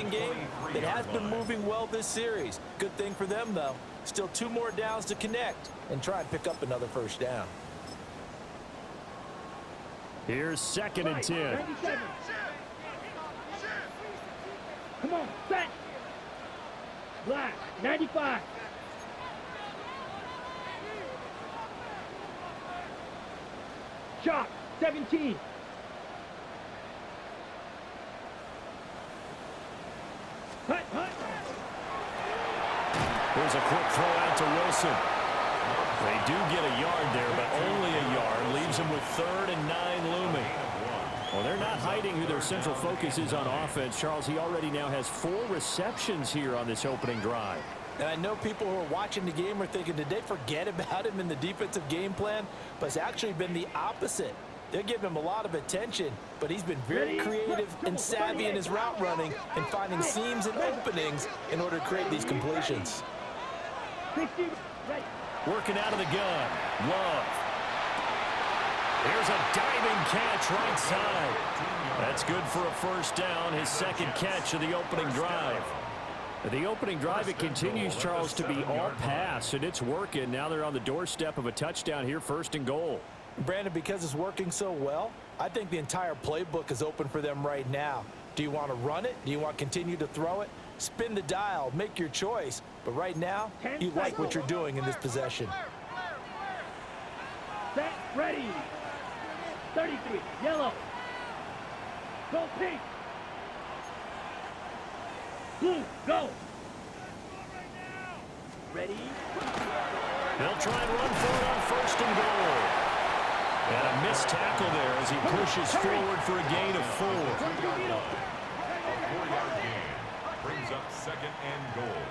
game that has been moving well this series. Good thing for them, though. Still 2 more downs to connect and try and pick up another first down. Here's 2nd and 10. 97. Come on, set. Black, 95. Shot, 17. Hut, hut. Here's a quick throw out to Wilson. They do get a yard there, but only a yard. Leaves them with 3rd and 9 looming. Well, they're not hiding who their central focus is on offense. Charles, he already now has 4 receptions here on this opening drive. And I know people who are watching the game are thinking, did they forget about him in the defensive game plan? But it's actually been the opposite. They're giving him a lot of attention, but he's been very creative and savvy in his route running and finding seams and openings in order to create these completions. Working out of the gun. Love. Here's a diving catch right side. That's good for a first down, his 2nd catch of the opening drive. The opening drive, it continues, Charles, to be all pass, and it's working. Now they're on the doorstep of a touchdown here, 1st and goal. Brandon, because it's working so well, I think the entire playbook is open for them right now. Do you want to run it? Do you want to continue to throw it? Spin the dial, make your choice. But right now, you like what you're doing in this possession. Set, ready. 33, yellow. Go pink. Blue, go. Ready. They'll try and run for it on 1st and goal. And a missed tackle there as he pushes forward for a gain of 4. A 4-yard gain brings up 2nd and goal.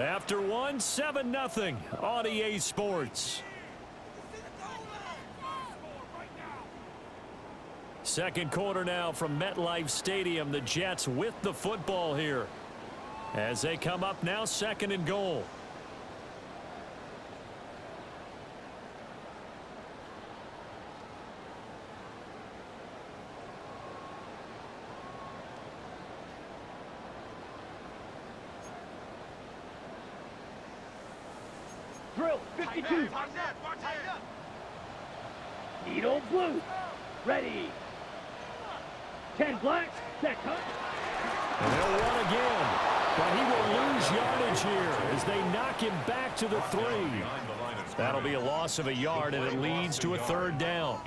After 1, 7-0 on EA Sports. 2nd quarter now from MetLife Stadium. The Jets with the football here as they come up now 2nd and goal. Drill, 52. Needle blue. Ready. 10 black. Set cut. And they'll run again. But he will lose yardage here as they knock him back to the 3. That'll be a loss of a yard, and it leads to a 3rd down.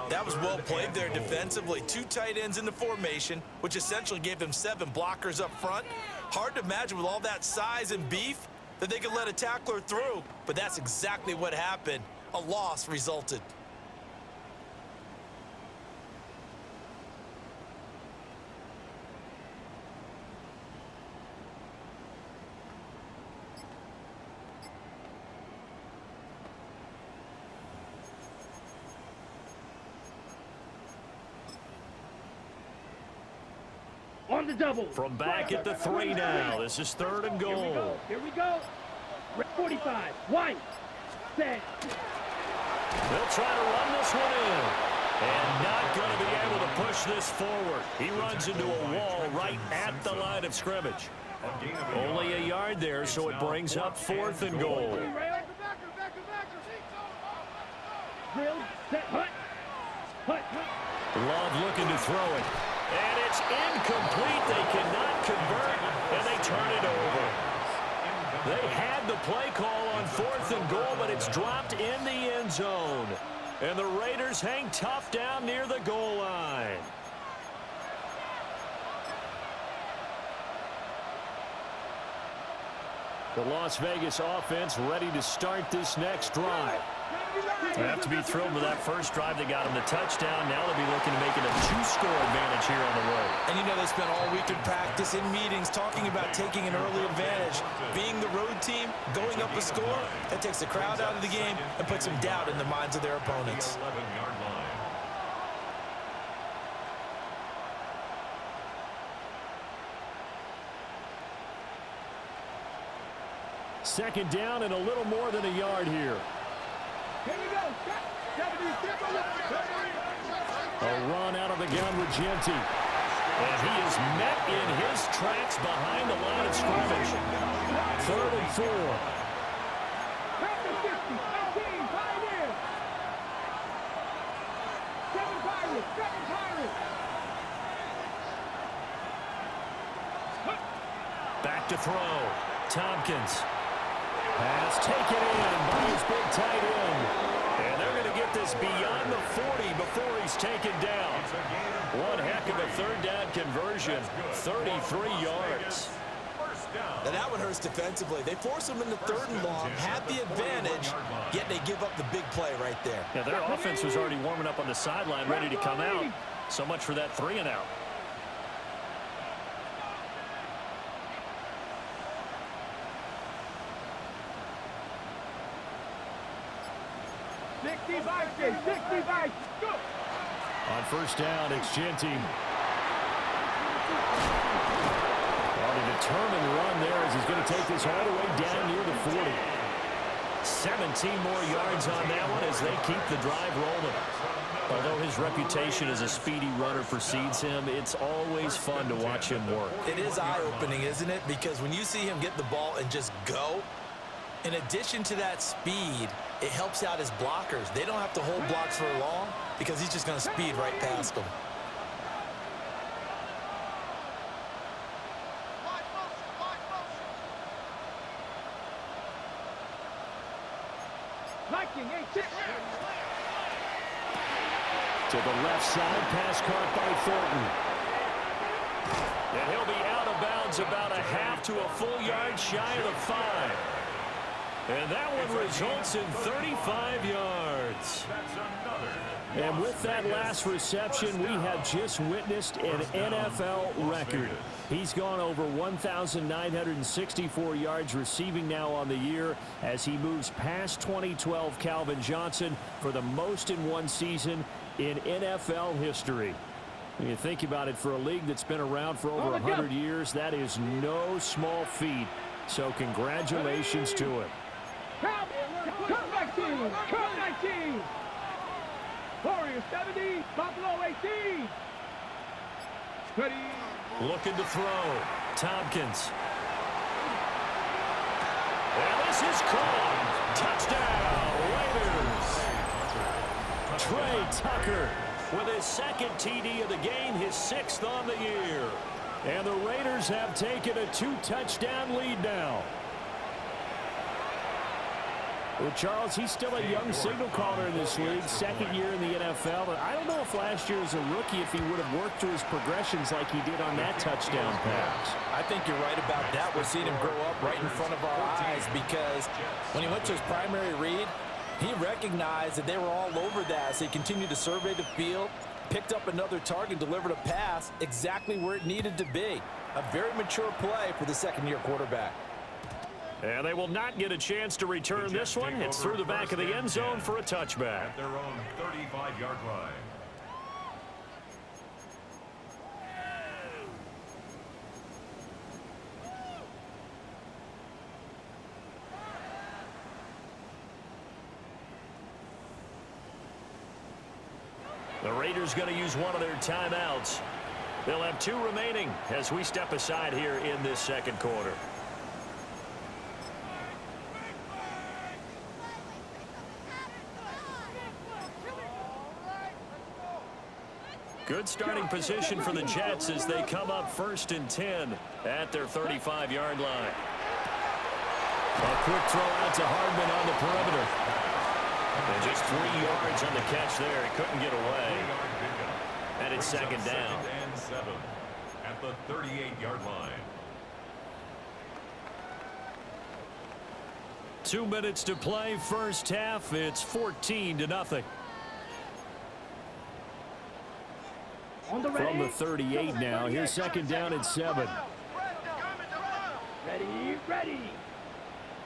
That was well played there defensively. 2 tight ends in the formation, which essentially gave them 7 blockers up front. Hard to imagine with all that size and beef that they could let a tackler through, but that's exactly what happened. A loss resulted. On the double. From back at the 3 now. This is 3rd and goal. Here we go. 45. White. Set. They'll try to run this one in. And not going to be able to push this forward. He runs into a wall right at the line of scrimmage. Only a yard there, so it brings up 4th and goal. Drill. Set. Hut. Hut. Hut. Love looking to throw it. And it's incomplete. They cannot convert, and they turn it over. They had the play call on 4th and goal, but it's dropped in the end zone. And the Raiders hang tough down near the goal line. The Las Vegas offense ready to start this next drive. They have to be thrilled with that first drive that got them the touchdown. Now they'll be looking to make it a 2-score advantage here on the road. And you know they spent all week in practice, in meetings, talking about taking an early advantage. Being the road team, going up a score, that takes the crowd out of the game and puts some doubt in the minds of their opponents. 11-yard line. Second down and a little more than a yard here. Here we go. 70. A run out of the gun with Genty. And he is met in his tracks behind the line of scrimmage. 3rd and 4. Practice 50, 18, Pioneers. 7 Pirates, 7 Pirates. Back to throw. Tompkins. Pass taken in by his big tight end. And they're going to get this beyond the 40 before he's taken down. One heck of a 3rd down conversion. 33 yards. Now that one hurts defensively. They force him into 3rd and long, have the advantage, yet they give up the big play right there. Yeah, their offense was already warming up on the sideline, ready to come out. So much for that 3 and out. On 1st down, it's Genty. On a determined run there as he's going to take this all the way down near the 40. 17 more yards on that one as they keep the drive rolling. Although his reputation as a speedy runner precedes him, it's always fun to watch him work. It is eye-opening, isn't it? Because when you see him get the ball and just go, in addition to that speed, it helps out his blockers. They don't have to hold blocks for long because he's just going to speed right past them. To the left side, pass caught by Thornton. And he'll be out of bounds about a half to a full yard shy of the 5. And that one results in 35 yards. And with that last reception, we have just witnessed an NFL record. He's gone over 1,964 yards receiving now on the year as he moves past 2012 Calvin Johnson for the most in one season in NFL history. When you think about it, for a league that's been around for over 100 years, that is no small feat. So congratulations to him. Cut 19. Warriors 70, Buffalo 18. Ready. Looking to throw. Tompkins. And this is caught. Touchdown, Raiders. Trey Tucker with his 2nd TD of the game, his 6th on the year. And the Raiders have taken a 2-touchdown lead now. Well, Charles, he's still a young signal caller in this league, 2nd year in the NFL. But I don't know if last year as a rookie, if he would have worked through his progressions like he did on that touchdown pass. I think you're right about that. We're seeing him grow up right in front of our eyes because when he went to his primary read, he recognized that they were all over that. So he continued to survey the field, picked up another target, delivered a pass exactly where it needed to be. A very mature play for the 2nd-year quarterback. And they will not get a chance to return this one. It's through the back of the end zone for a touchback. At their own 35-yard line. The Raiders going to use one of their timeouts. They'll have 2 remaining as we step aside here in this 2nd quarter. Good starting position for the Jets as they come up 1st and 10 at their 35-yard line. A quick throw out to Hardman on the perimeter. And just 3 yards on the catch there. He couldn't get away. And it's 2nd down. 2nd and 7 at the 38-yard line. 2 minutes to play, 1st half. It's 14-0. From the 38 now. Here's 2nd down and 7. Ready.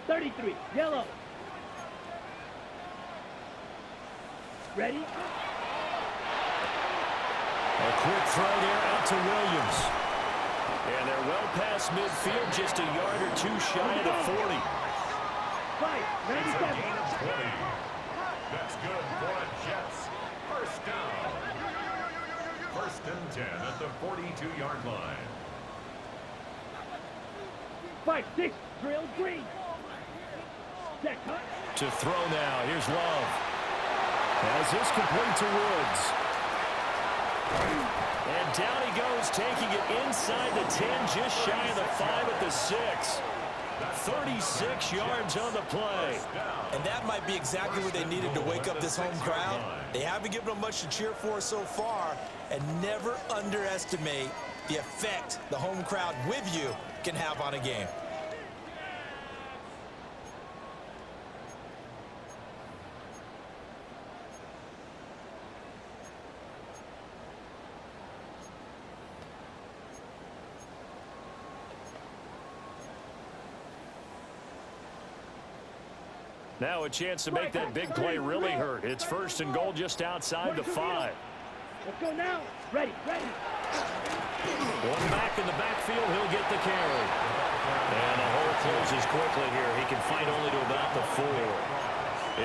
33, yellow. Ready. A quick throw there out to Williams. And they're well past midfield, just a yard or 2 shy of the 40. Fight, It's a gain of 20. That's good for a Jets 1st down. First and 10 at the 42-yard line. 5-6, drill green. Set cut. To throw now. Here's Love. As this complete to Woods. And down he goes, taking it inside the 10, just shy of the 5 at the 6. 36 yards on the play. And that might be exactly what they needed to wake up this home crowd. They haven't given them much to cheer for so far, and never underestimate the effect the home crowd with you can have on a game. Now a chance to make that big play really hurt. It's first and goal just outside the 5. Let's go now. Ready. One back in the backfield, he'll get the carry. And the hole closes quickly here. He can fight only to about the 4.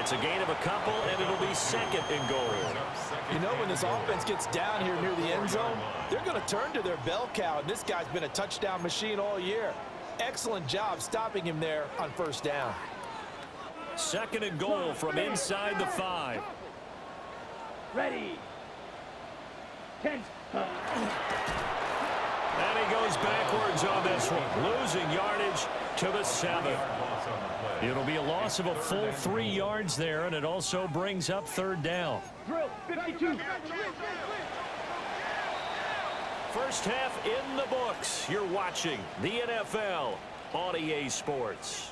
It's a gain of a couple, and it'll be second and goal. You know, when this offense gets down here near the end zone, they're going to turn to their bell cow, and this guy's been a touchdown machine all year. Excellent job stopping him there on first down. Second and goal from inside the 5. Ready. 10. And he goes backwards on this one, losing yardage to the 7. It'll be a loss of a full 3 yards there, and it also brings up third down. Drill 52. First half in the books. You're watching the NFL on EA Sports.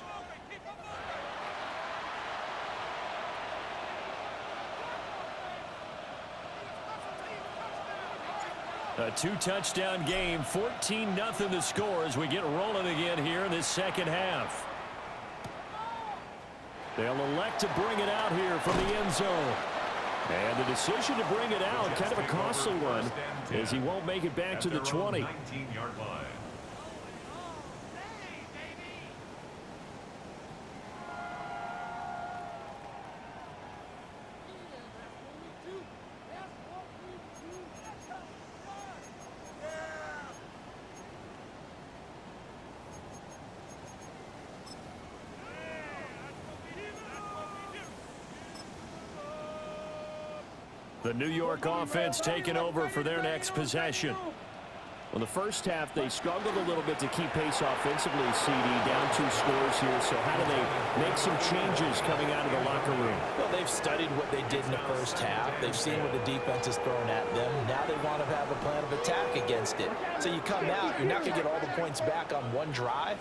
A 2-touchdown game, 14-0 the score as we get rolling again here in this second half. They'll elect to bring it out here from the end zone. And the decision to bring it out, kind of a costly one, as he won't make it back to the 20. 19-yard line. The New York offense taking over for their next possession. Well, the first half, they struggled a little bit to keep pace offensively, CD, down 2 scores here. So how do they make some changes coming out of the locker room? Well, they've studied what they did in the first half. They've seen what the defense has thrown at them. Now they want to have a plan of attack against it. So you come out, you're not going to get all the points back on one drive,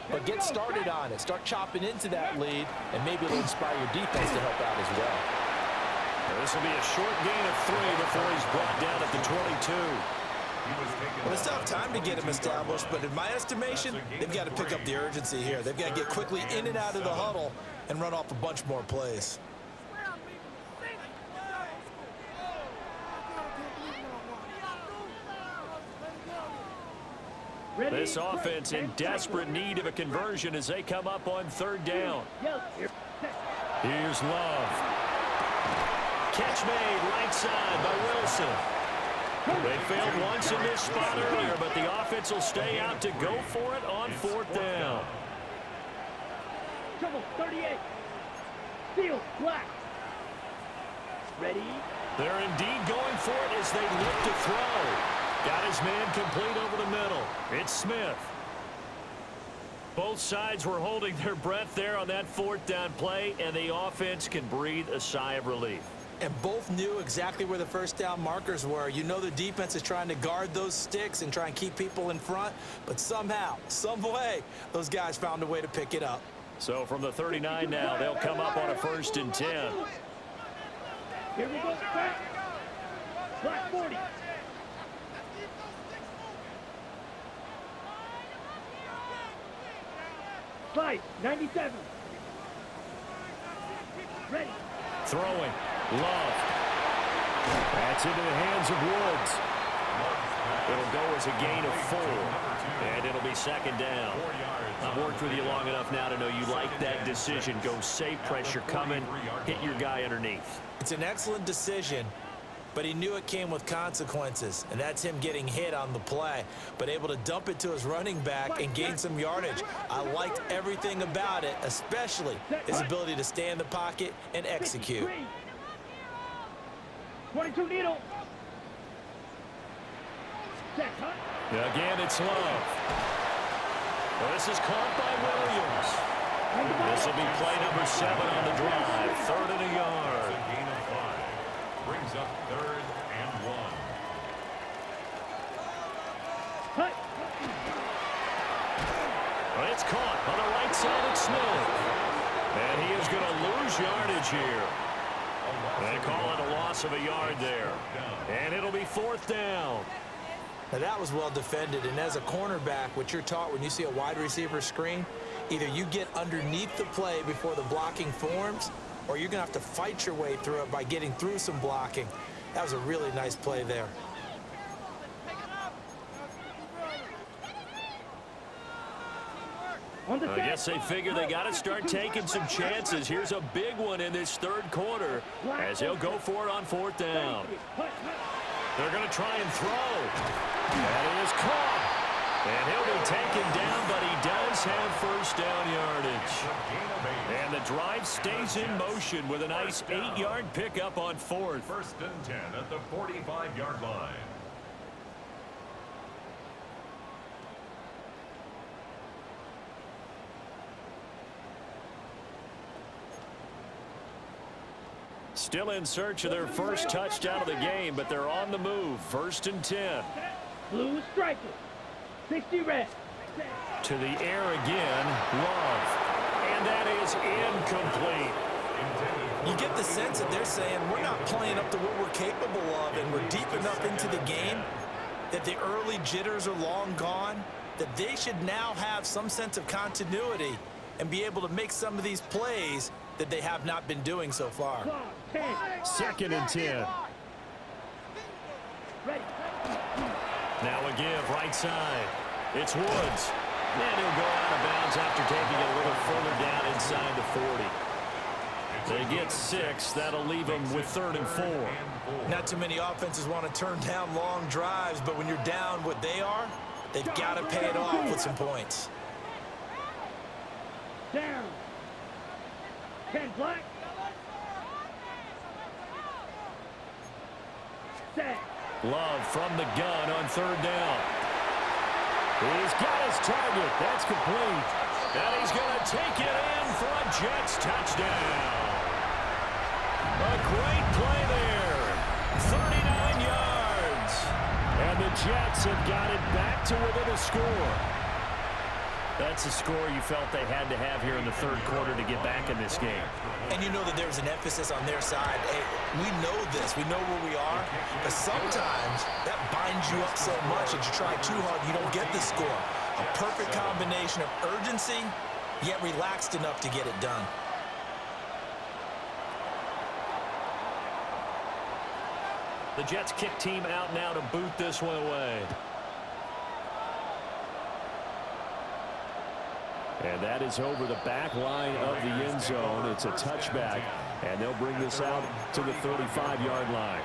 but get started on it. Start chopping into that lead, and maybe it'll inspire your defense to help out as well. This will be a short gain of 3 before he's brought down at the 22. Well, it's tough time to get him established, but in my estimation, they've got to pick up the urgency here. They've got to get quickly in and out of the huddle and run off a bunch more plays. This offense in desperate need of a conversion as they come up on third down. Here's Love. Catch made right side by Wilson. They failed once in this spot earlier, but the offense will stay out to go for it on fourth down. Trouble 38. Steal black. Ready. They're indeed going for it as they look to throw. Got his man complete over the middle. It's Smith. Both sides were holding their breath there on that fourth down play, and the offense can breathe a sigh of relief. And both knew exactly where the first down markers were. You know the defense is trying to guard those sticks and try and keep people in front, but somehow, some way, those guys found a way to pick it up. So from the 39 now, they'll come up on a 1st and 10. Here we go. Back. Black 40. Five, 97. Ready. Throwing. Love. That's into the hands of Woods. It'll go as a gain of 4. And it'll be second down. I've worked with you long enough now to know you like that decision. Go safe, pressure coming, hit your guy underneath. It's an excellent decision, but he knew it came with consequences, and that's him getting hit on the play, but able to dump it to his running back and gain some yardage. I liked everything about it, especially his ability to stay in the pocket and execute. 22 needle. Again, it's Love. Well, this is caught by Williams. This will be play number 7 on the drive. 3rd and a yard. A gain of 5. Brings up 3rd and 1. Well, it's caught on the right side of Smith. And he is going to lose yardage here. They call it a loss of a yard there. And it'll be 4th down. Now that was well defended, and as a cornerback, what you're taught when you see a wide receiver screen, either you get underneath the play before the blocking forms, or you're going to have to fight your way through it by getting through some blocking. That was a really nice play there. I guess they figure they got to start taking some chances. Here's a big one in this 3rd quarter as he'll go for it on 4th down. They're going to try and throw. And it is caught. And he'll be taken down, but he does have 1st down yardage. And the drive stays in motion with a nice 8-yard pickup on 4th. 1st and 10 at the 45-yard line. Still in search of their first touchdown of the game, but they're on the move. 1st and 10. Blue striker. 60 red. To the air again. Love. And that is incomplete. You get the sense that they're saying we're not playing up to what we're capable of, and we're deep enough into the game that the early jitters are long gone, that they should now have some sense of continuity and be able to make some of these plays that they have not been doing so far. 2nd and 10. Now a give right side. It's Woods. And he'll go out of bounds after taking it a little further down inside the 40. They get 6. That'll leave them with 3rd and 4. Not too many offenses want to turn down long drives, but when you're down what they are, they've got to pay it off with some points. Down. 10 black. Set. Love from the gun on 3rd down. He's got his target. That's complete. And he's going to take it in for a Jets touchdown. A great play there. 39 yards. And the Jets have got it back to within a score. That's a score you felt they had to have here in the 3rd quarter to get back in this game. And you know that there's an emphasis on their side. Hey, we know this. We know where we are. But sometimes that binds you up so much that you try too hard, you don't get the score. A perfect combination of urgency, yet relaxed enough to get it done. The Jets kick team out now to boot this one away. And that is over the back line of the end zone. It's a touchback, and they'll bring this out to the 35-yard line.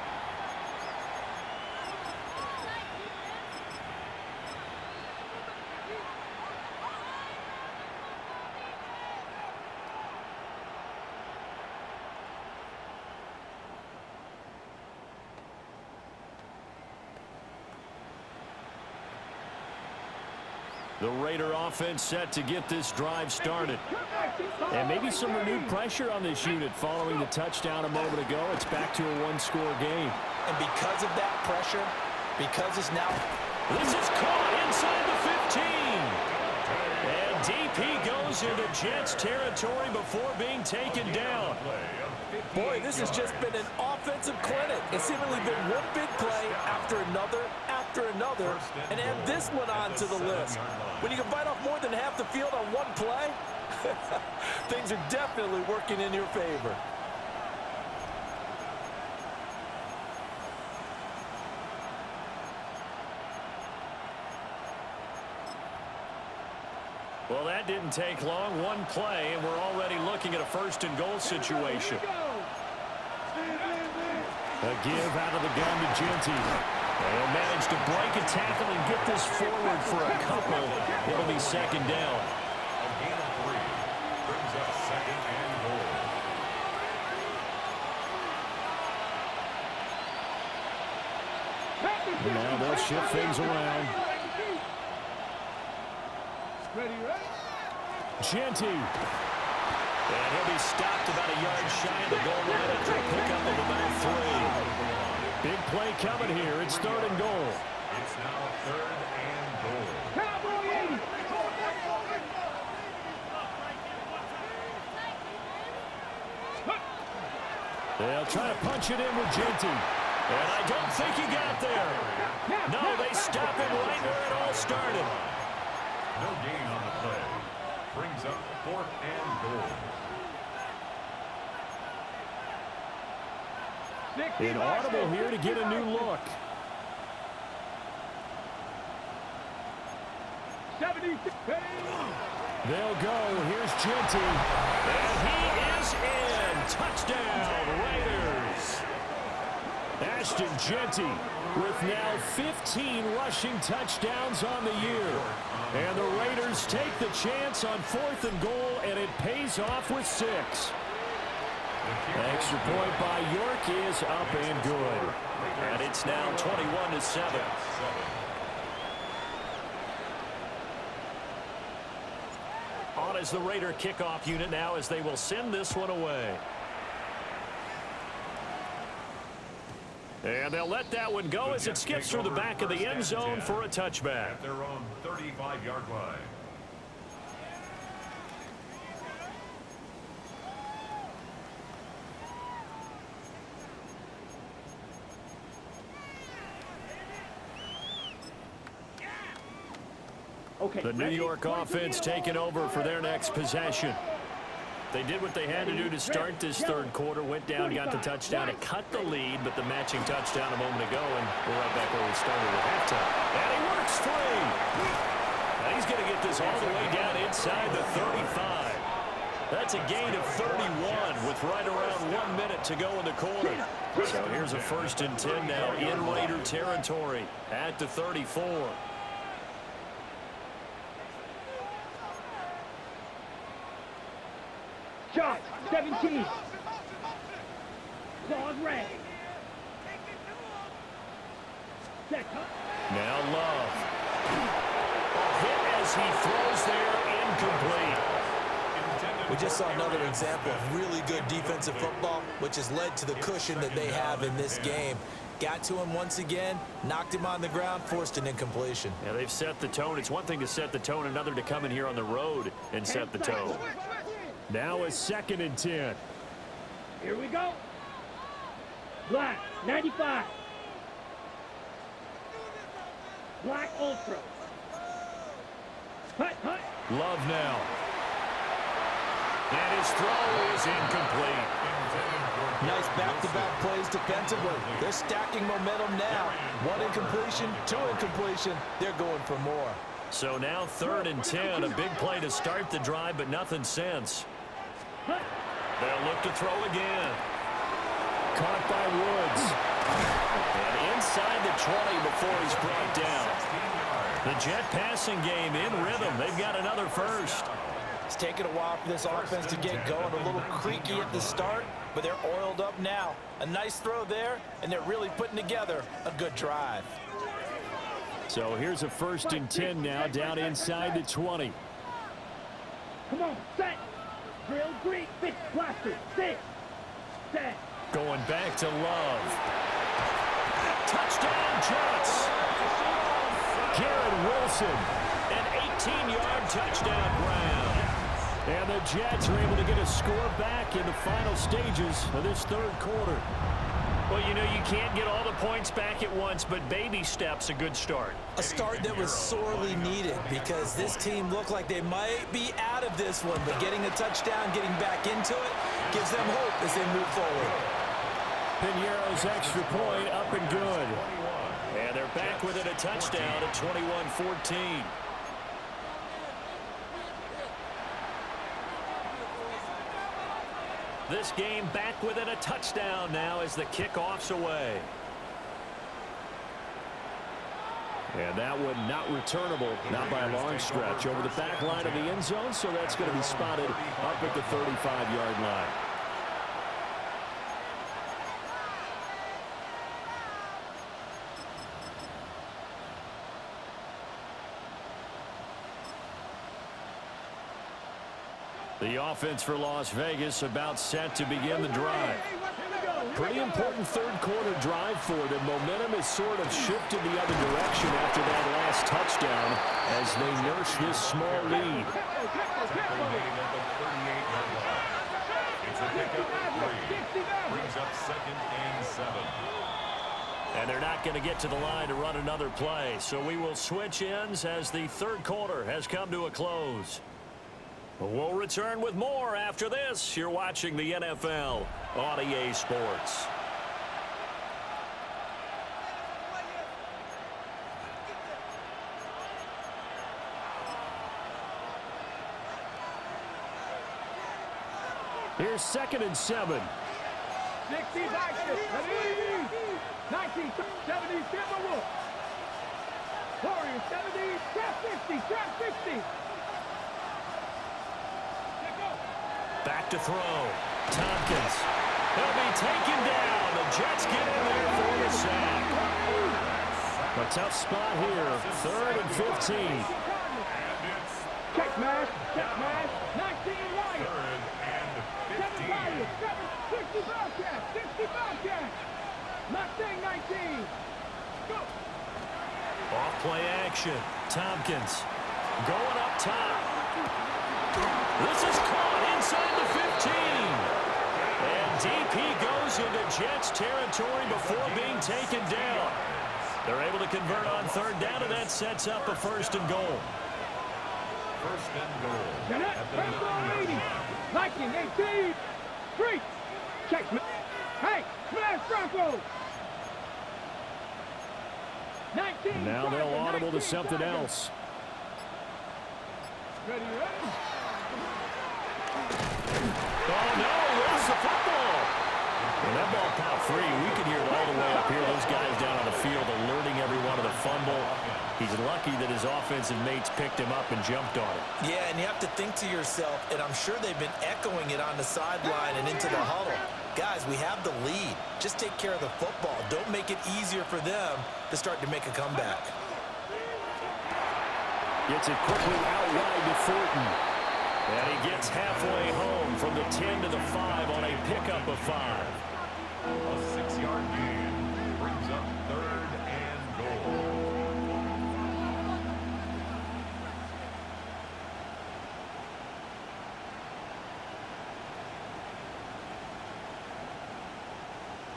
The Raider offense set to get this drive started. And maybe some renewed pressure on this unit following the touchdown a moment ago. It's back to a one-score game. And because of that pressure, because it's now... This is caught inside the 15. And deep he goes into Jets territory before being taken down. Boy, this has just been an offensive clinic. It's seemingly been one big play after another, and add this one onto the list. When you can bite off more than half the field on one play, things are definitely working in your favor. Well, that didn't take long. One play, and we're already looking at a 1st and goal situation. A give out of the gun to Genty. And managed to break a tackle and get this forward for a couple. It'll be second down. A gain of 3 brings up second and goal. Now they'll shift things around. Genty. And he'll be stopped about a yard shy of the goal line after a pickup of about 3. Big play coming here. It's 3rd and goal. It's now 3rd and goal. Cowboy 80. They'll try to punch it in with Genty. And I don't think he got there. No, they stop him right where it all started. No gain on the play. Brings up 4th and goal. Inaudible here to get a new look. 76. They'll go. Here's Genty. And he is in. Touchdown, Raiders. Ashton Genty with now 15 rushing touchdowns on the year. And the Raiders take the chance on 4th and goal, and it pays off with 6. Extra point by York is up and good. And it's now 21-7. On is the Raider kickoff unit now as they will send this one away. And they'll let that one go as it skips through the back of the end zone for a touchback. At their own 35-yard line. Okay. The New York offense taking over for their next possession. They did what they had to do to start this 3rd quarter. Went down, got the touchdown to cut the lead, but the matching touchdown a moment ago, and we're right back where we started at halftime. And he works free. Now he's going to get this all the way down inside the 35. That's a gain of 31 with right around 1 minute to go in the quarter. So here's a 1st and 10 now in Raider territory at the 34. Shot. 17. Claws red. Set. Now Love. A hit as he throws there, incomplete. We just saw another example of really good defensive football, which has led to the cushion that they have in this game. Got to him once again, knocked him on the ground, forced an incompletion. Yeah, they've set the tone. It's one thing to set the tone, another to come in here on the road and set the tone. Now a 2nd and 10. Here we go. Black. 95. Black Ultra. Hut, hut. Love now. And his throw is incomplete. Nice back-to-back plays defensively. They're stacking momentum now. 1 incompletion, 2 incompletion. They're going for more. So now 3rd and 10. A big play to start the drive, but nothing since. They'll look to throw again. Caught by Woods. And inside the 20 before he's brought down. The Jet passing game in rhythm. They've got another 1st. It's taken a while for this offense to get going. A little creaky at the start, but they're oiled up now. A nice throw there, and they're really putting together a good drive. So here's a 1st and 10 now down inside the 20. Come on, set. Drill, Greek, 6, blaster, 6, set. Going back to Love. Touchdown, Jets. Garrett Wilson. An 18-yard touchdown grab. And the Jets are able to get a score back in the final stages of this 3rd quarter. Well, you know, you can't get all the points back at once, but baby steps a good start. A start that was sorely needed because this team looked like they might be out of this one, but getting a touchdown, getting back into it, gives them hope as they move forward. Piñeiro's extra point up and good. And they're back within a touchdown at 21-14. This game back within a touchdown now as the kickoff's away. And that one not returnable, not by a long stretch, over the back line of the end zone, so that's going to be spotted up at the 35-yard line. The offense for Las Vegas about set to begin the drive. Pretty important third-quarter drive for them. Momentum has sort of shifted the other direction after that last touchdown as they nurse this small lead. It's a pickup of 3. Brings up 2nd and 7. And they're not going to get to the line to run another play. So we will switch ends as the third quarter has come to a close. We'll return with more after this. You're watching the NFL on EA Sports. Here's 2nd and 7. 60 back, ready? 19, 70, Timberwolves. Warriors, 70, trap 50, trap 50. Back to throw. Tompkins. He'll be taken down. The Jets get in there for the sack. A tough spot here. 3rd and 15. Check mash, 19 Wyatt. 3rd and 7 15. Wyatt, 60 Bobcat, 60 Bobcat. Mustang 19. Go. Off play action. Tompkins going up top. This is caught inside the 15. And deep he goes into Jets territory before being taken down. They're able to convert on 3rd down, and that sets up a 1st and goal. 1st and goal. Jeanette, At the Franco 80. 9-yard line. Viking 18. 3. Check. Hey, smash Franco. 19. Now they'll Tiger, audible to 19, something Tiger. else. Ready, ready. Oh, no, where's the football? And that ball popped free. We can hear it all the way up here. Those guys down on the field alerting everyone of the fumble. He's lucky that his offensive mates picked him up and jumped on it. Yeah, and you have to think to yourself, and I'm sure they've been echoing it on the sideline and into the huddle. Guys, we have the lead. Just take care of the football. Don't make it easier for them to start to make a comeback. Gets it quickly out wide to Thornton. And he gets halfway home from the 10 to the 5 on a pickup of 5. A 6-yard gain. Brings up 3rd and goal.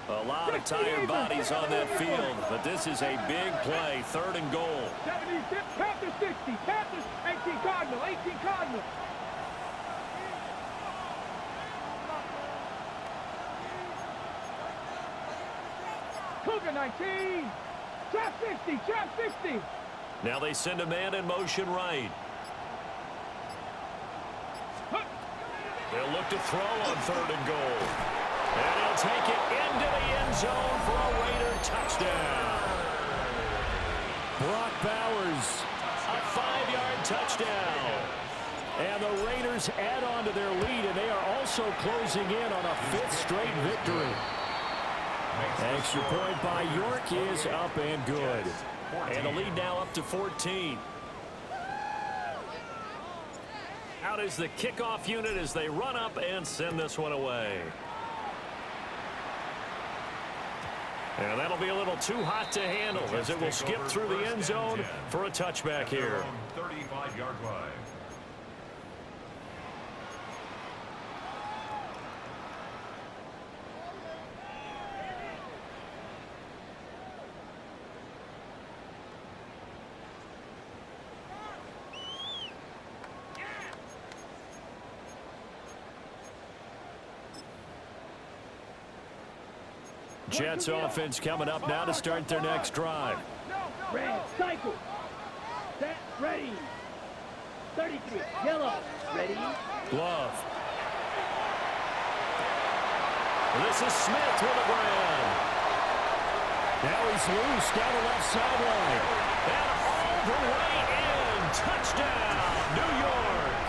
A lot of tired bodies on that field, but this is a big play, 3rd and goal. 70, Panthers 60, Panthers 18 Cardinal, 18 Cardinal. Cougar 19, trap 50, trap 50. Now they send a man in motion right. They'll look to throw on 3rd and goal. And he'll take it into the end zone for a Raider touchdown. Brock Bowers. A 5-yard touchdown. And the Raiders add on to their lead, and they are also closing in on a 5th straight victory. Extra point by York is up and good. And the lead now up to 14. Out is the kickoff unit as they run up and send this one away. And that'll be a little too hot to handle as it will skip through the end zone for a touchback here. 35-yard line. Jets offense coming up now to start their next drive. Red, cycle. Set, ready. 33, yellow, ready. Glove. This is Smith with a grab. Now he's loose down the left sideline. And all the way in. Touchdown, New York.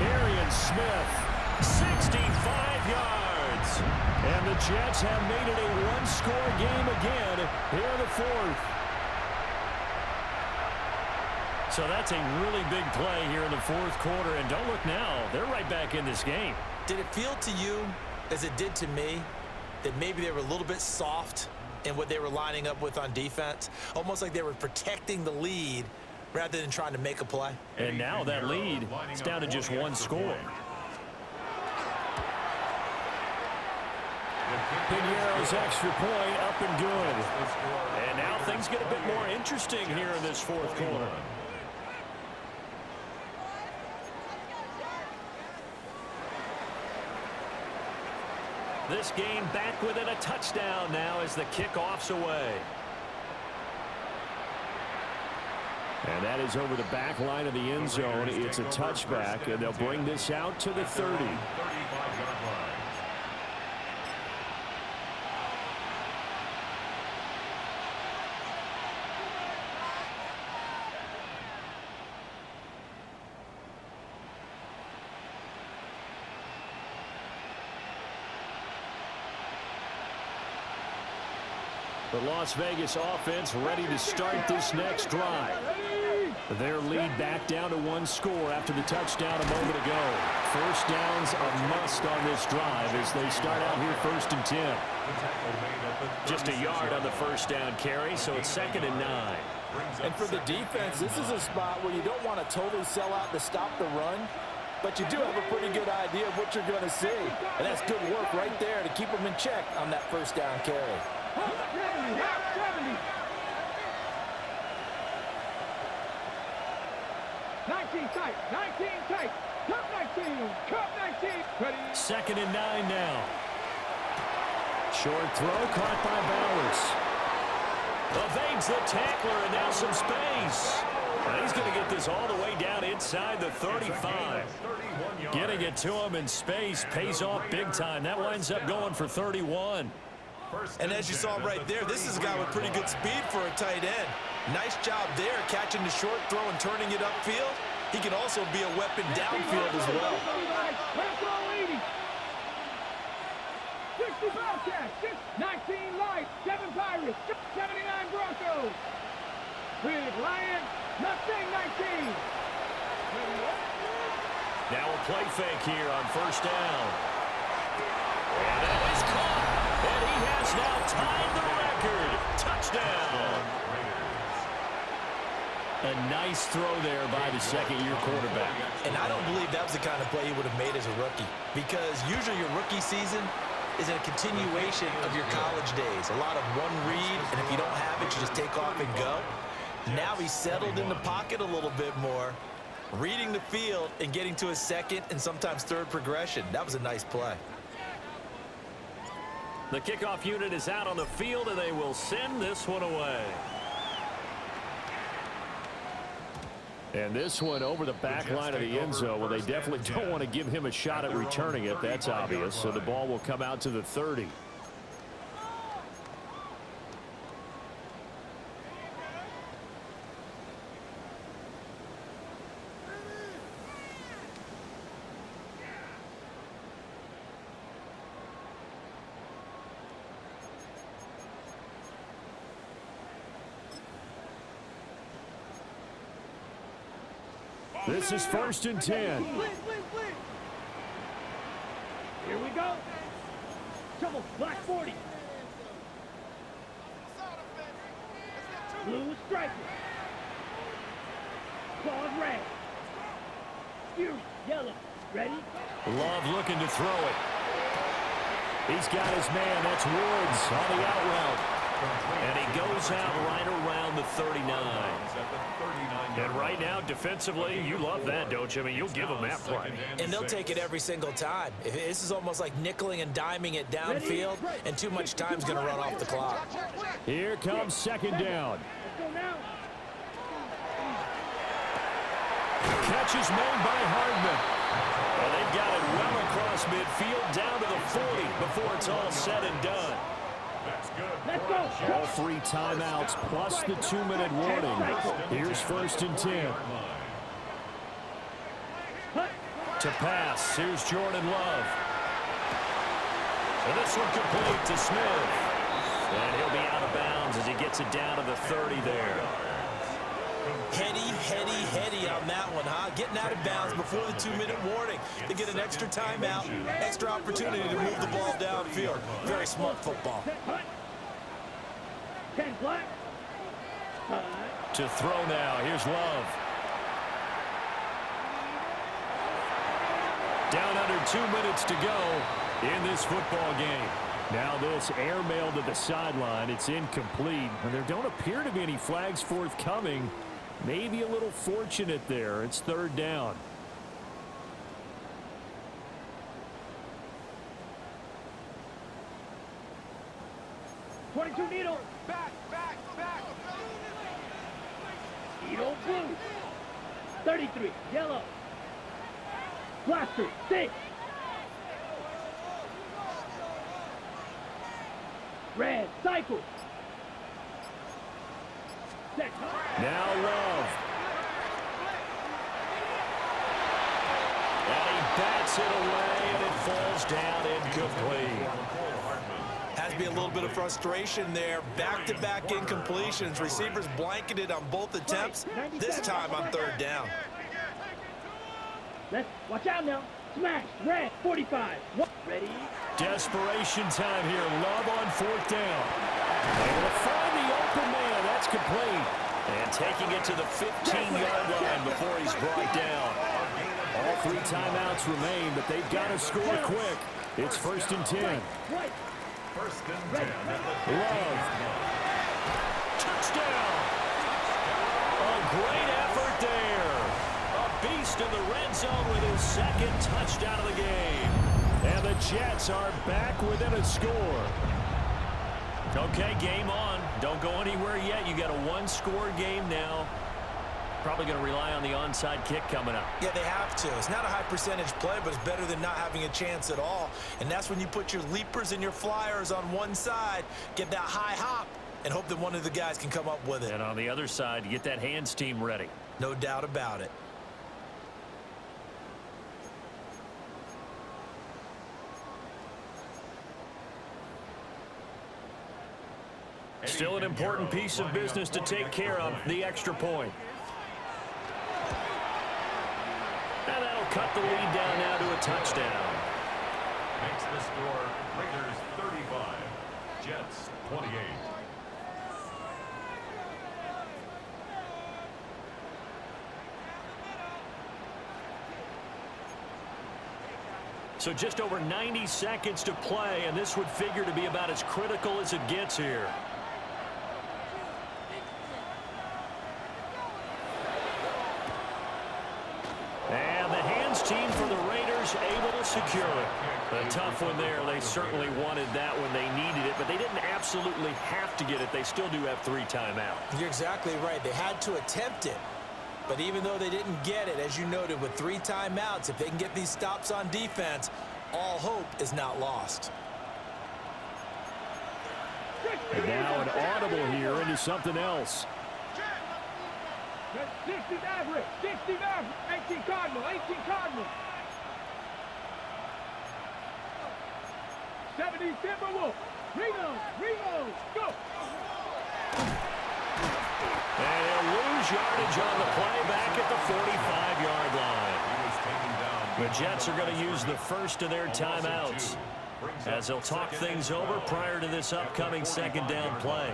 Arian Smith, 65 yards. and the Jets have made it a one-score game again here in the fourth. So that's a really big play here in the fourth quarter. And don't look now, they're right back in this game. Did it feel to you, as it did to me, that maybe they were a little bit soft in what they were lining up with on defense? Almost like they were protecting the lead rather than trying to make a play. And now that lead is down to just one score. Piñeiro's extra point up and good. And now things get a bit more interesting here in this fourth quarter. This game back within a touchdown now as the kickoff's away. And that is over the back line of the end zone. It's a touchback, and they'll bring this out to the 30. 35-yard line. The Las Vegas offense ready to start this next drive. Their lead back down to one score after the touchdown a moment ago. First down's a must on this drive as they start out here 1st and 10. Just a yard on the first down carry, so it's 2nd and 9. And for the defense, this is a spot where you don't want to totally sell out to stop the run, but you do have a pretty good idea of what you're going to see. And that's good work right there to keep them in check on that first down carry. 19 tight, 19 tight, cup 19, cup 19. Ready? 2nd and 9 now. Short throw caught by Bowers. Evades the tackler and now some space. And he's going to get this all the way down inside the 35. Getting it to him in space pays off big time. That winds up going for 31. And as you saw right there, this is a guy with pretty good speed for a tight end. Nice job there catching the short throw and turning it upfield. He can also be a weapon downfield as well. 60 Bobcats, 19 Light, 7 Pirates, 79 Broncos. With Lions, Mustang 19. Now a play fake here on first down. And that is caught. And he has now tied the record. Touchdown. A nice throw there by the second-year quarterback. And I don't believe that was the kind of play he would have made as a rookie, because usually your rookie season is a continuation of your college days. A lot of one read, and if you don't have it, you just take off and go. Now he's settled in the pocket a little bit more, reading the field and getting to his second and sometimes third progression. That was a nice play. The kickoff unit is out on the field, and they will send this one away. And this one over the back line of the end zone. Well, they definitely don't want to give him a shot at returning it. That's obvious. So the ball will come out to the 30. This is 1st and 10. Here we go. Trouble, black 40. Blue striker. Claws red. Fury, yellow. Ready? Love looking to throw it. He's got his man. That's Woods on the out route. And he goes out right around the 39. And right now, defensively, you love that, don't you? I mean, you'll give them that play. And they'll take it every single time. This is almost like nickeling and diming it downfield, and too much time's going to run off the clock. Here comes 2nd down. Let's go now. Catch is made by Hardman. Well, they've got it well across midfield down to the 40 before it's all said and done. That's good. Let's go. All 3 timeouts plus the 2-minute warning. Here's 1st and 10. To pass, here's Jordan Love. And this one complete to Smith. And he'll be out of bounds as he gets it down to the 30 there. Heady on that one, huh? Getting out of bounds before the 2-minute warning. They get an extra timeout, extra opportunity to move the ball downfield. Very smart football. 10 black. To throw now, here's Love. Down under 2 minutes to go in this football game. Now this airmail to the sideline. It's incomplete. And there don't appear to be any flags forthcoming. Maybe a little fortunate there. It's 3rd down. .22 needle. Back. Needle blue. 33, yellow. Blaster, 6. Red, cycle. Set. Now Love. And he bats it away, and it falls down incomplete. Has to be a little bit of frustration there. Back-to-back incompletions. Receivers blanketed on both attempts. This time on 3rd down. Let's watch out now. Smash, red, 45. Ready? Desperation time here. Love on 4th down. Able to find the open man. That's complete. And taking it to the 15-yard line before he's brought down. All 3 timeouts remain, but they've got to score quick. It's 1st and 10. Right. 1st and 10. Love. Touchdown. A great effort there. A beast in the red zone with his 2nd touchdown of the game. And the Jets are back within a score. Okay, game on. Don't go anywhere yet. You got a 1-score game now. Probably going to rely on the onside kick coming up. Yeah, they have to. It's not a high percentage play, but it's better than not having a chance at all. And that's when you put your leapers and your flyers on one side, get that high hop, and hope that one of the guys can come up with it. And on the other side, you get that hands team ready. No doubt about it. Still an important piece of business to take care of, the extra point. And that'll cut the lead down now to a touchdown. Makes the score Raiders 35, Jets 28. So just over 90 seconds to play, and this would figure to be about as critical as it gets here. And the hands team for the Raiders able to secure it. A tough one there. They certainly wanted that when they needed it, but they didn't absolutely have to get it. They still do have 3 timeouts. You're exactly right. They had to attempt it. But even though they didn't get it, as you noted, with 3 timeouts, if they can get these stops on defense, all hope is not lost. And now an audible here into something else. 60 average, 60 average, 18 Cardinal, 18 Cardinal. 70 Timberwolf, Reno, go. And he'll lose yardage on the play back at the 45-yard line. The Jets are going to use the first of their timeouts as they'll talk things over prior to this upcoming 2nd down play.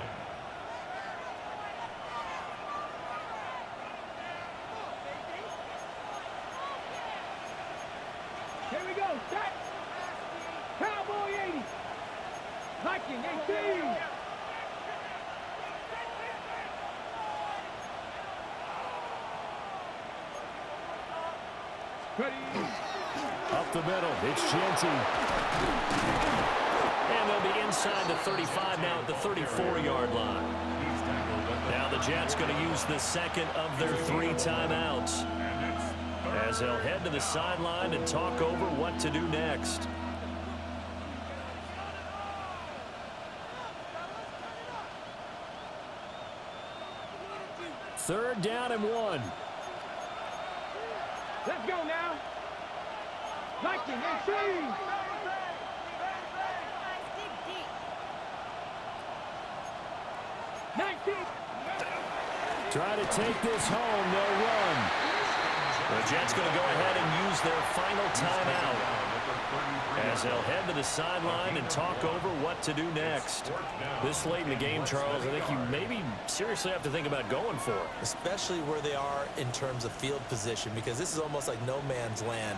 Here we go, set. Cowboy 80. Viking 18. Ready. Up the middle, it's Genty. And they'll be inside the 35 now at the 34-yard line. Now the Jets going to use the 2nd of their 3 timeouts. And it's as they'll head to the sideline and talk over what to do next. Third down and 1. Let's go now. Liking and see. Try to take this home. They'll run. The Jets going to go ahead and use their final timeout as they'll head to the sideline and talk over what to do next. This late in the game, Charles, I think you maybe seriously have to think about going for it. Especially where they are in terms of field position, because this is almost like no man's land.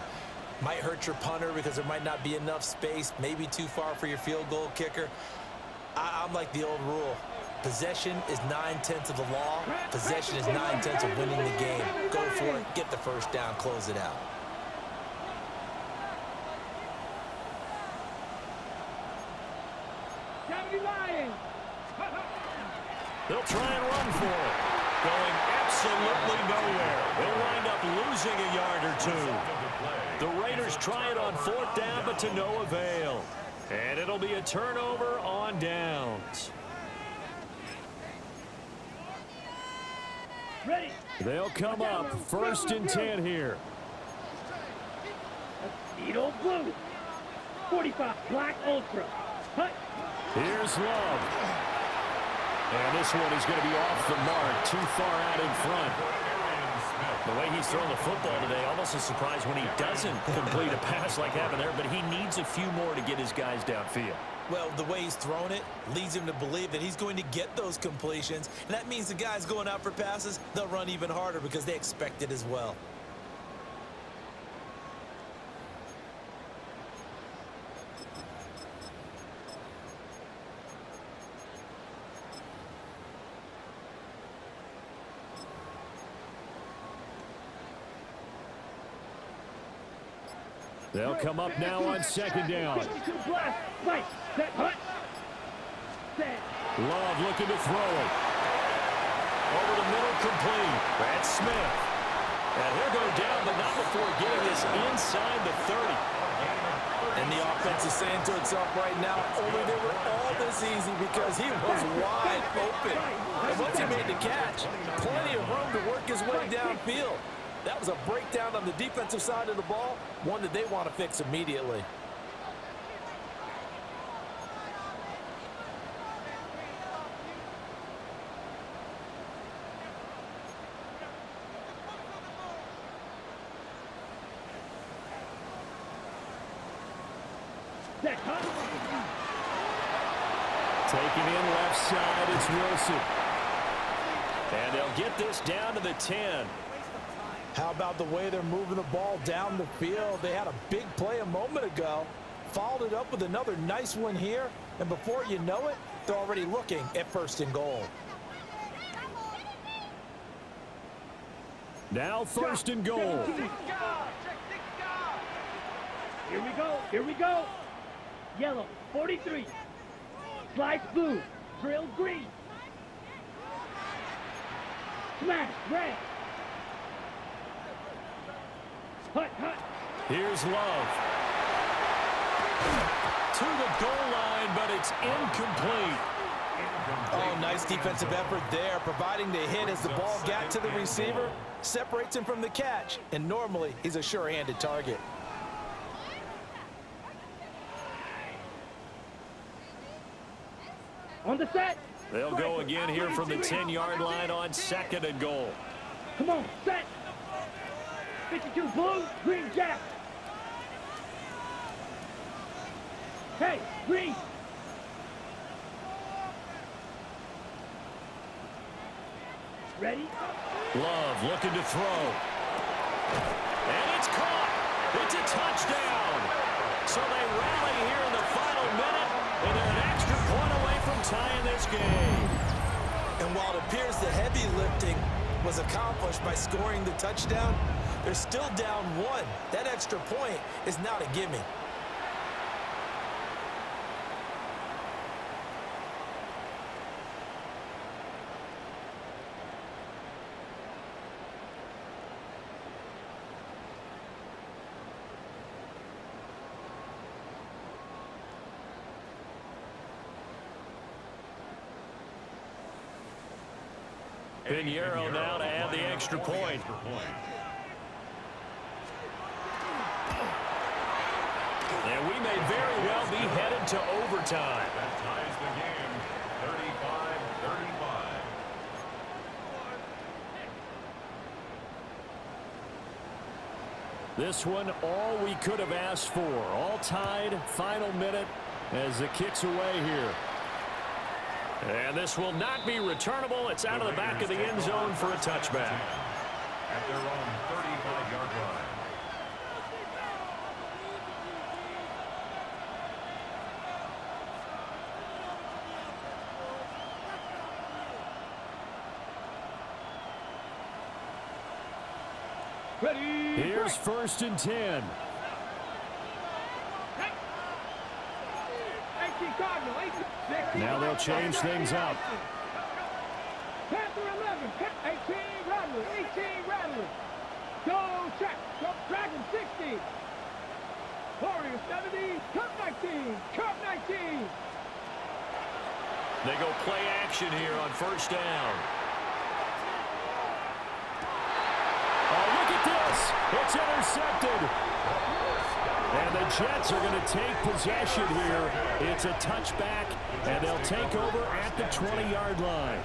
Might hurt your punter because there might not be enough space, maybe too far for your field goal kicker. I'm like the old rule. Possession is 9/10 of the law. Possession is 9/10 of winning the game. Go for it, get the first down, close it out. They'll try and run for it. Going absolutely nowhere. They'll wind up losing a yard or two. The Raiders try it on fourth down, but to no avail. And it'll be a turnover on downs. Ready. They'll come up first and 10 here. Needle blue. 45 black ultra. Hut. Here's Love. And this one is going to be off the mark, too far out in front. The way he's throwing the football today, almost a surprise when he doesn't complete a pass like happened there, but he needs a few more to get his guys downfield. Well, the way he's thrown it leads him to believe that he's going to get those completions. And that means the guys going out for passes, they'll run even harder because they expect it as well. They'll come up now on second down. Love looking to throw it. Over the middle, complete. That's Smith. And he'll go down, but not before getting this inside the 30. And the offense is saying to itself right now, only they were all this easy because he was wide open. And once he made the catch, plenty of room to work his way downfield. That was a breakdown on the defensive side of the ball, one that they want to fix immediately. Taking in left side, it's Wilson. And they'll get this down to the 10. How about the way they're moving the ball down the field? They had a big play a moment ago, followed it up with another nice one here, and before you know it, they're already looking at first and goal. Now first and goal. Here we go. Here we go. Yellow, 43. Slice blue. Drill green. Smash red. Hut, hut. Here's Love. To the goal line, but it's incomplete. Oh, nice defensive effort there, providing the hit as the ball got to the receiver, separates him from the catch, and normally he's a sure-handed target. On the set. They'll go again here from the 10-yard line on second and goal. Come on, set. 52 blue, green jack. Hey, green. Ready? Love looking to throw. And it's caught. It's a touchdown. So they rally here in the final minute, and they're an extra point away from tying this game. And while it appears the heavy lifting was accomplished by scoring the touchdown, they're still down one. That extra point is not a gimme. Pinheiro now to add the extra point. And we may very well be headed to overtime. That ties the game, 35-35. This one, all we could have asked for. All tied, final minute as the kick's away here. And this will not be returnable. It's out of the back of the end zone for a touchback. At their own 35-yard line. Ready. Here's 1st and 10. 18 Cardinal, 18. Now they'll change things up. Panther 11, 18 Rattler, 18 Rattler. Go check, go Dragon 60. Warrior 70, Cup 19, Cup 19. They go play action here on 1st down. Oh, look at this. It's intercepted. And the Jets are going to take possession here. It's a touchback, and they'll take over at the 20-yard line.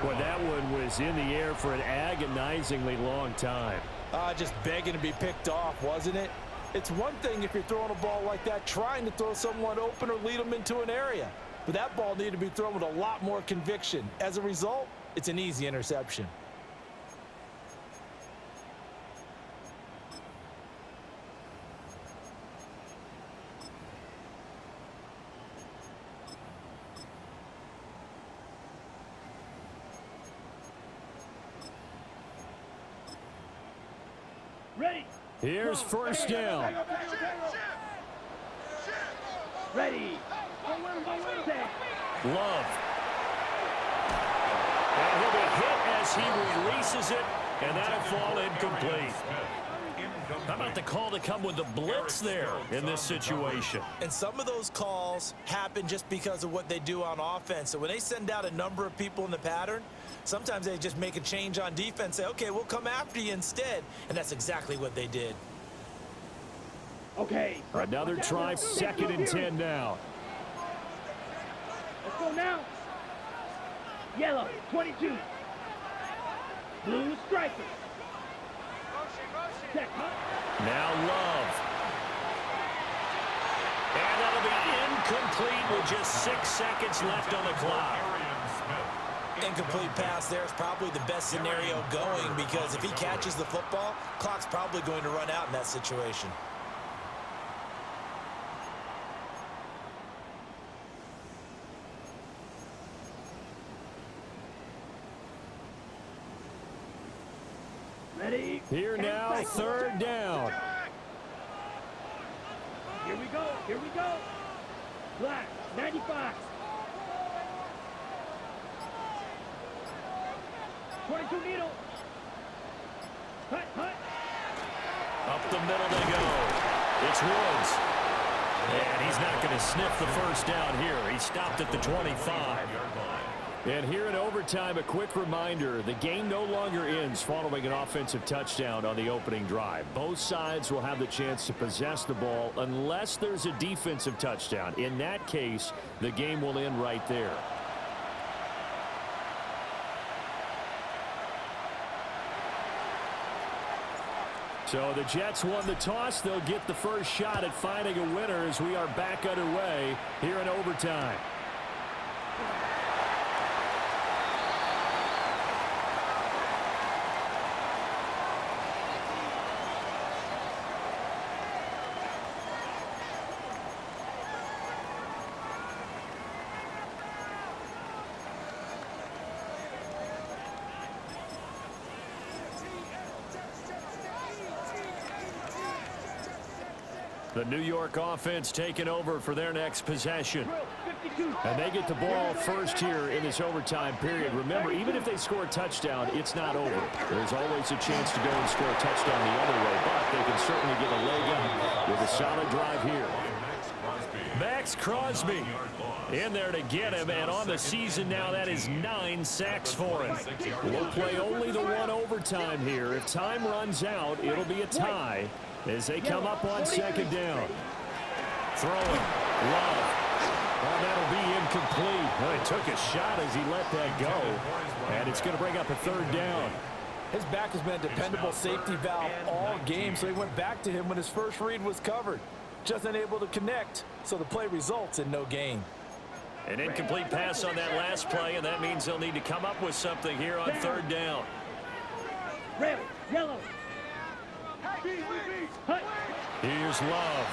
Well, that one was in the air for an agonizingly long time. Just begging to be picked off, wasn't it? It's one thing if you're throwing a ball like that, trying to throw someone open or lead them into an area. But that ball needed to be thrown with a lot more conviction. As a result, it's an easy interception. Ready. Here's 1st down. Ready. Love. And he'll be hit as he releases it, and that'll fall incomplete. How about the call to come with the blitz there in this situation? And some of those calls happen just because of what they do on offense. So when they send out a number of people in the pattern, sometimes they just make a change on defense, say, okay, we'll come after you instead. And that's exactly what they did. Okay. Another try, 2nd and 10 now. Let's go now. Yellow, 22. Blue striker. Check, huh? Now Love. And that'll be incomplete with just 6 seconds left on the clock. Incomplete pass there is probably the best scenario going because if he catches the football, clock's probably going to run out in that situation. Ready. Here now, 3rd down. Here we go. Here we go. Black, 95. 22 needle. Hut, hut. Up the middle they go. It's Woods. And he's not going to sniff the 1st down here. He stopped at the 25. And here in overtime, a quick reminder, the game no longer ends following an offensive touchdown on the opening drive. Both sides will have the chance to possess the ball unless there's a defensive touchdown. In that case, the game will end right there. So the Jets won the toss. They'll get the first shot at finding a winner as we are back underway here in overtime. The New York offense taking over for their next possession. And they get the ball first here in this overtime period. Remember, even if they score a touchdown, it's not over. There's always a chance to go and score a touchdown the other way, but they can certainly get a leg up with a solid drive here. Back Max Crosby in there to get him, and on the season now, that is 9 sacks for him. We'll play only the one overtime here. If time runs out, it'll be a tie as they come up on second down. Throwing, Love. Oh, that'll be incomplete. Well, he took a shot as he let that go, and it's going to bring up a third down. His back has been a dependable safety valve all game, so he went back to him when his first read was covered. Just unable to connect, so the play results in no gain. An incomplete pass on that last play, and that means they'll need to come up with something here on third down. Red, yellow. Here's Love.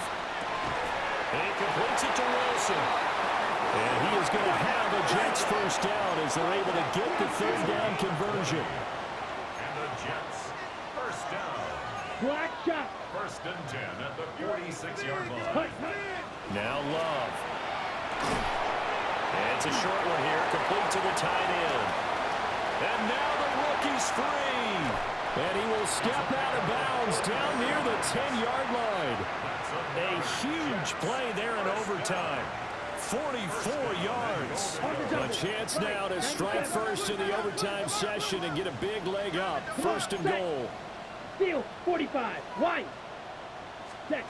He completes it to Wilson. And he is going to have a Jets first down as they're able to get the third down conversion. And the Jets, first down. Black shot. First and 10 at the 46-yard line. Now Love. And it's a short one here, complete to the tight end. And now the rookie's free. And he will step out of bounds down near the 10-yard line. A huge play there in overtime. 44 yards. A chance now to strike first in the overtime session and get a big leg up. First and goal. Steal, 45, White. Set,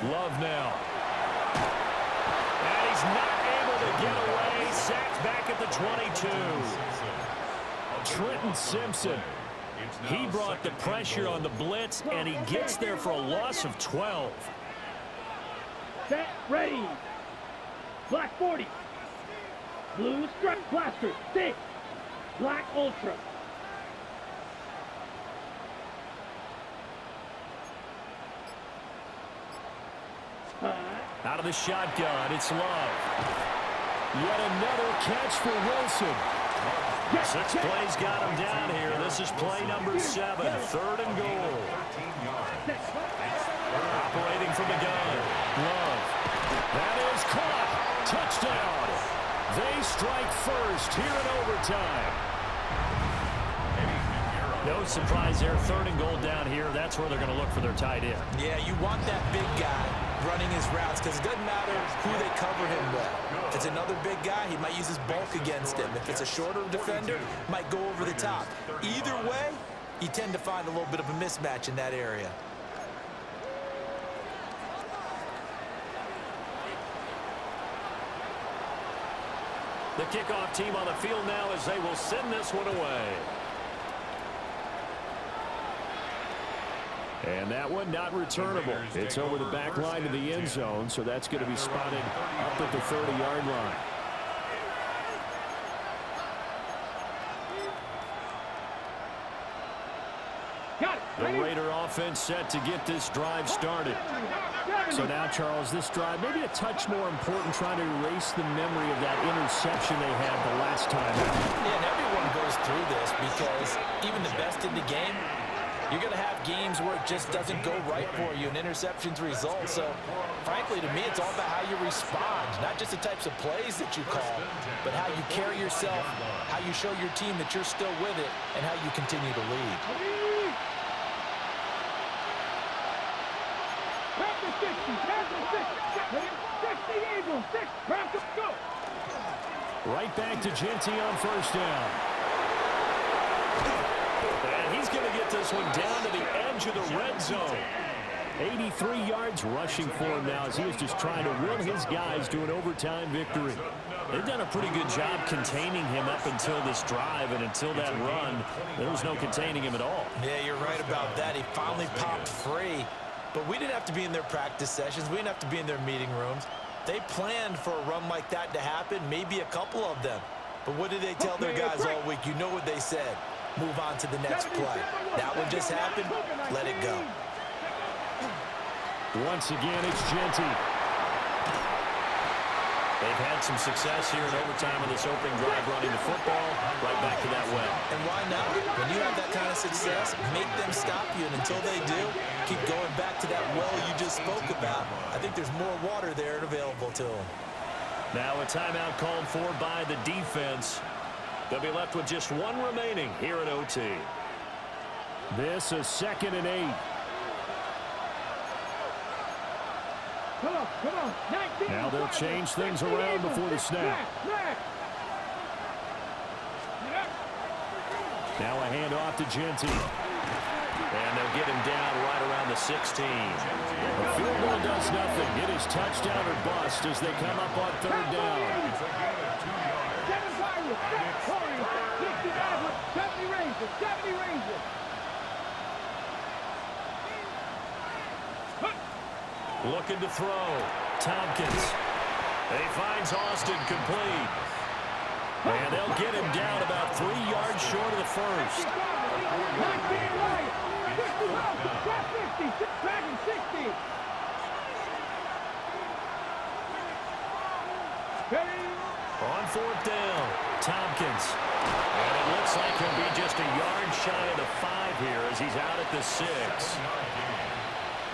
Love now. And he's not able to get away. Sacked back at the 22. Trenton Simpson. He brought the pressure on the blitz, and he gets there for a loss of 12. Set, ready. Black 40. Blue strike blaster, 6. Black ultra. Out of the shotgun, it's Love. Yet another catch for Wilson. 6 plays got him down here. This is play number 7, third and goal. Operating from the gun. Love. That is caught. Touchdown. They strike first here in overtime. No surprise there, third and goal down here. That's where they're going to look for their tight end. Yeah, you want that big guy running his routes because it doesn't matter who they cover him with. If it's another big guy, he might use his bulk against him. If it's a shorter defender, might go over the top. Either way, you tend to find a little bit of a mismatch in that area. The kickoff team on the field now as they will send this one away. And that one not returnable. It's over the back line of the end zone, so that's going to be spotted up at the 30-yard line. The Raider offense set to get this drive started. So now, Charles, this drive maybe a touch more important, trying to erase the memory of that interception they had the last time out. Yeah, and everyone goes through this because even the best in the game, you're going to have games where it just doesn't go right for you, and interceptions result. So, frankly, to me, it's all about how you respond, not just the types of plays that you call, but how you carry yourself, how you show your team that you're still with it, and how you continue to lead. Right back to Genty on first down. And he's going to get this one down to the edge of the red zone. 83 yards rushing for him now as he was just trying to will his guys to an overtime victory. They've done a pretty good job containing him up until this drive, and until that run, there was no containing him at all. Yeah, you're right about that. He finally popped free. But we didn't have to be in their practice sessions. We didn't have to be in their meeting rooms. They planned for a run like that to happen, maybe a couple of them. But what did they tell their guys all week? You know what they said. Move on to the next play. That one just happened. Let it go. Once again, it's Genty. They've had some success here in overtime in this opening drive running the football. Right back to that well. And why not? When you have that kind of success, make them stop you. And until they do, keep going back to that well you just spoke about. I think there's more water there and available to them. Now a timeout called for by the defense. They'll be left with just one remaining here at OT. This is 2nd and 8. Come on, Come on. 19. Now they'll change things around before the snap. Now a handoff to Genty. And they'll get him down right around the 16. The field goal does nothing. It is touchdown or bust as they come up on third down. 7 Pirates. 65. 70 Rangers. 70 Rangers. Looking to throw. Tompkins. He finds Austin complete. And they'll get him down about 3 yards short of the first. 19 right. 50 left. 50. Dragon 60. On fourth down, Tompkins. And it looks like he'll be just a yard shy of the 5 here as he's out at the 6.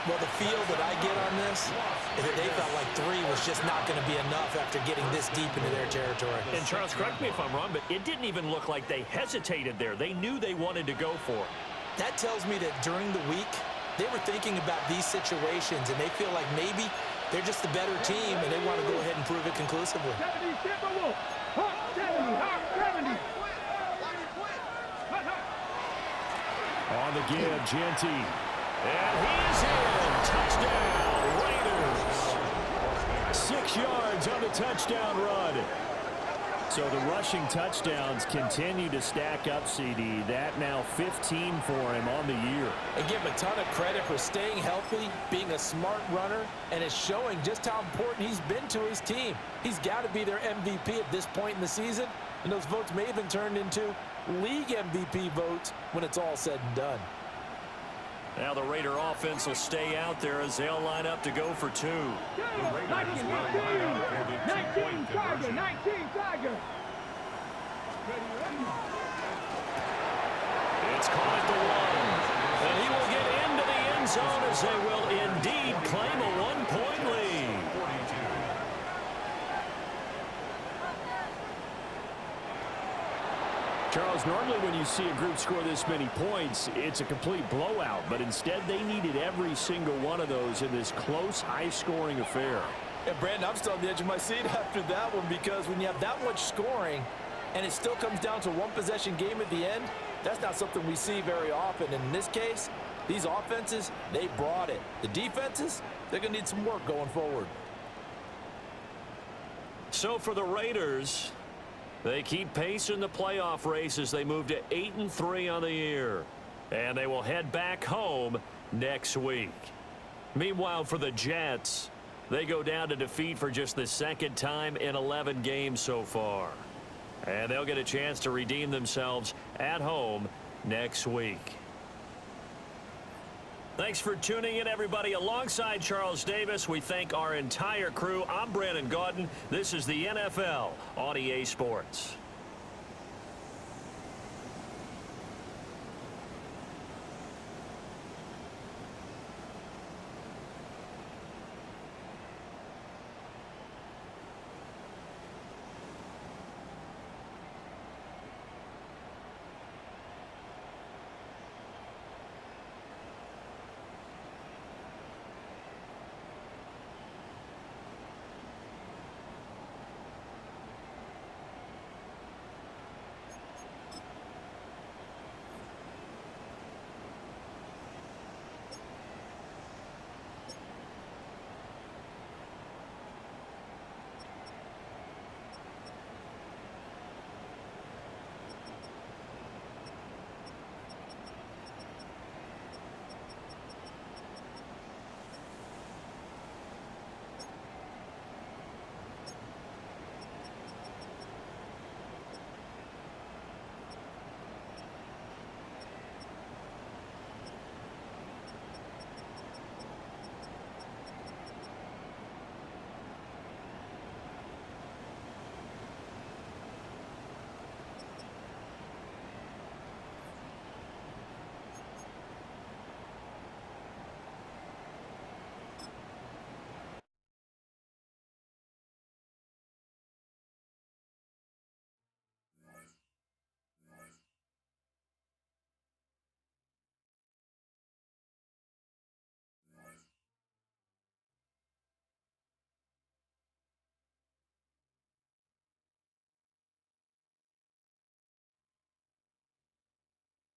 Well, the feel that I get on this is that they felt like 3 was just not going to be enough after getting this deep into their territory. And Charles, correct me if I'm wrong, but it didn't even look like they hesitated there. They knew they wanted to go for it. That tells me that during the week, they were thinking about these situations, and they feel like maybe they're just the better team, and they want to go ahead and prove it conclusively. 70 Timberwolves. 70. 70. On the give, Genty. And he's in. Touchdown, Raiders. 6 yards on the touchdown run. So the rushing touchdowns continue to stack up, CD. That now 15 for him on the year. And give him a ton of credit for staying healthy, being a smart runner, and it's showing just how important he's been to his team. He's got to be their MVP at this point in the season, and those votes may even turn into league MVP votes when it's all said and done. Now the Raider offense will stay out there as they'll line up to go for 2. 19 Tiger. 19 Tiger. It's caught at the 1. And he will get into the end zone as they will indeed claim a 1-point lead. Charles, normally when you see a group score this many points, it's a complete blowout. But instead, they needed every single one of those in this close, high-scoring affair. And Brandon, I'm still on the edge of my seat after that one, because when you have that much scoring and it still comes down to one possession game at the end, that's not something we see very often. And in this case, these offenses, they brought it. The defenses, they're going to need some work going forward. So for the Raiders, they keep pace in the playoff race as they move to 8-3 on the year. And they will head back home next week. Meanwhile, for the Jets, they go down to defeat for just the second time in 11 games so far. And they'll get a chance to redeem themselves at home next week. Thanks for tuning in, everybody. Alongside Charles Davis, we thank our entire crew. I'm Brandon Gaudin. This is the NFL on EA Sports.